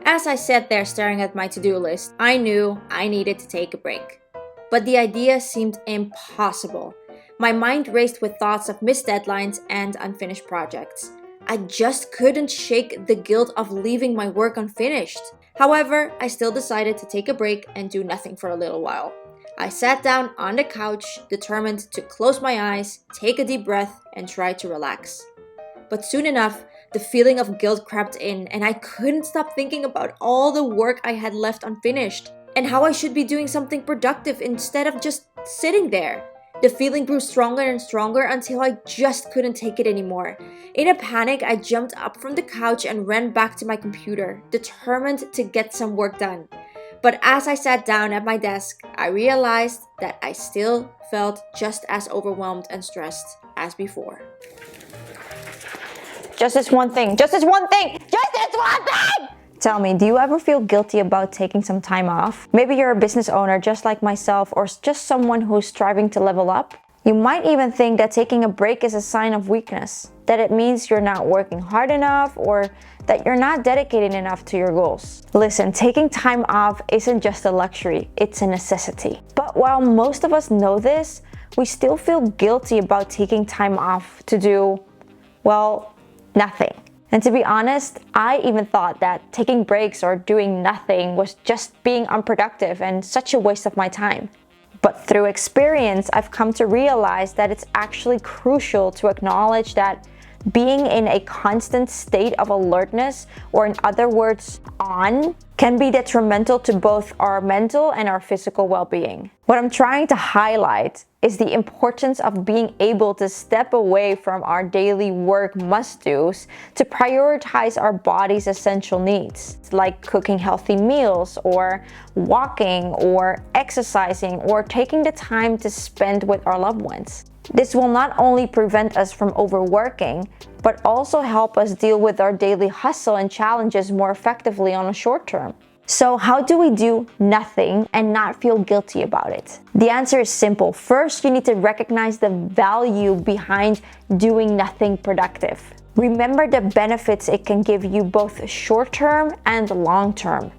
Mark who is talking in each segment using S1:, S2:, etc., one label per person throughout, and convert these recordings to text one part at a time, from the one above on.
S1: As I sat there staring at my to-do list, I knew I needed to take a break. But the idea seemed impossible. My mind raced with thoughts of missed deadlines and unfinished projects. I just couldn't shake the guilt of leaving my work unfinished. However, I still decided to take a break and do nothing for a little while. I sat down on the couch, determined to close my eyes, take a deep breath, and try to relax. But soon enough, the feeling of guilt crept in, and I couldn't stop thinking about all the work I had left unfinished, and how I should be doing something productive instead of just sitting there. The feeling grew stronger and stronger until I just couldn't take it anymore. In a panic, I jumped up from the couch and ran back to my computer, determined to get some work done. But as I sat down at my desk, I realized that I still felt just as overwhelmed and stressed as before.
S2: Just this one thing. Tell me, do you ever feel guilty about taking some time off? Maybe you're a business owner just like myself, or just someone who's striving to level up. You might even think that taking a break is a sign of weakness, that it means you're not working hard enough, or that you're not dedicated enough to your goals. Listen, taking time off isn't just a luxury, it's a necessity. But while most of us know this, we still feel guilty about taking time off to do, well, nothing. And to be honest, I even thought that taking breaks or doing nothing was just being unproductive and such a waste of my time. But through experience, I've come to realize that it's actually crucial to acknowledge that being in a constant state of alertness, or in other words, on, can be detrimental to both our mental and our physical well-being. What I'm trying to highlight is the importance of being able to step away from our daily work must-dos to prioritize our body's essential needs, like cooking healthy meals, or walking, or exercising, or taking the time to spend with our loved ones. This will not only prevent us from overworking, but also help us deal with our daily hustle and challenges more effectively on a short term. So how do we do nothing and not feel guilty about it? The answer is simple. First, you need to recognize the value behind doing nothing productive. Remember the benefits it can give you both short term and long term.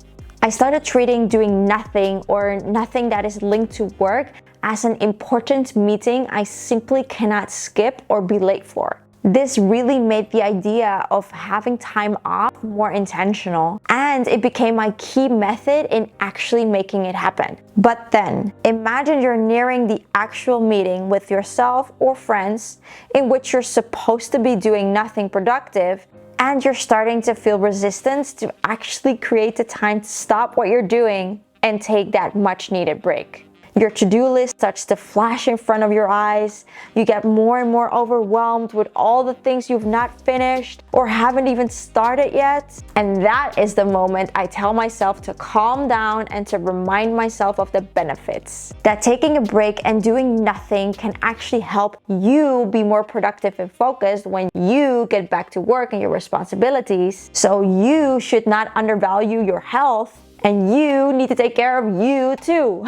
S2: I started treating doing nothing, or nothing that is linked to work, as an important meeting I simply cannot skip or be late for. This really made the idea of having time off more intentional, and it became my key method in actually making it happen. But then, imagine you're nearing the actual meeting with yourself or friends in which you're supposed to be doing nothing productive, and you're starting to feel resistance to actually create the time to stop what you're doing and take that much needed break. Your to-do list starts to flash in front of your eyes. You get more and more overwhelmed with all the things you've not finished or haven't even started yet. And that is the moment I tell myself to calm down and to remind myself of the benefits. That taking a break and doing nothing can actually help you be more productive and focused when you get back to work and your responsibilities. So you should not undervalue your health, and you need to take care of you too.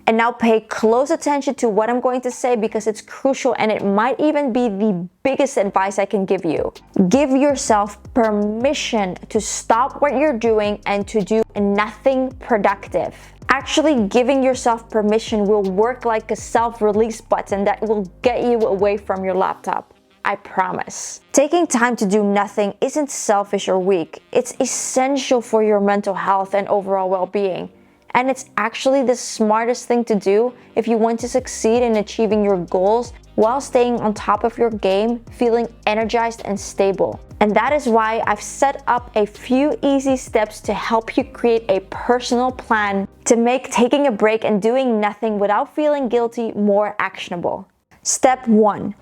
S2: And now pay close attention to what I'm going to say, because it's crucial and it might even be the biggest advice I can give you. Give yourself permission to stop what you're doing and to do nothing productive. Actually, giving yourself permission will work like a self-release button that will get you away from your laptop. I promise. Taking time to do nothing isn't selfish or weak. It's essential for your mental health and overall well-being. And it's actually the smartest thing to do if you want to succeed in achieving your goals while staying on top of your game, feeling energized and stable. And that is why I've set up a few easy steps to help you create a personal plan to make taking a break and doing nothing without feeling guilty more actionable. Step 1.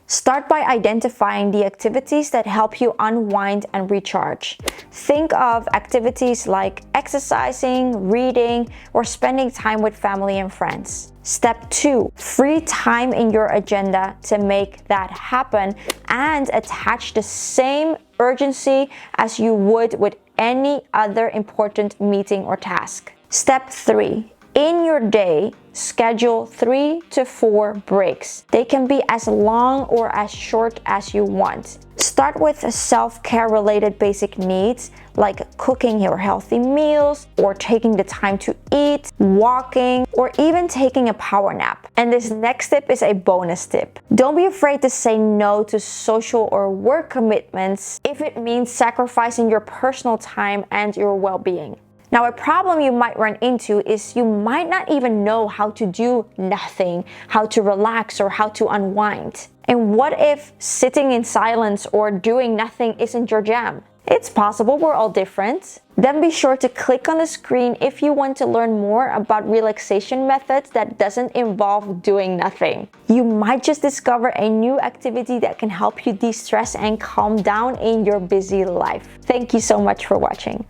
S2: Start by identifying the activities that help you unwind and recharge. Think of activities like exercising, reading, or spending time with family and friends. Step 2, free time in your agenda to make that happen and attach the same urgency as you would with any other important meeting or task. Step 3, In your day, schedule 3 to 4 breaks. They can be as long or as short as you want. Start with self-care related basic needs like cooking your healthy meals or taking the time to eat, walking, or even taking a power nap. And this next tip is a bonus tip. Don't be afraid to say no to social or work commitments if it means sacrificing your personal time and your well-being. Now, a problem you might run into is you might not even know how to do nothing, how to relax, or how to unwind. And what if sitting in silence or doing nothing isn't your jam? It's possible, we're all different. Then be sure to click on the screen if you want to learn more about relaxation methods that doesn't involve doing nothing. You might just discover a new activity that can help you de-stress and calm down in your busy life. Thank you so much for watching.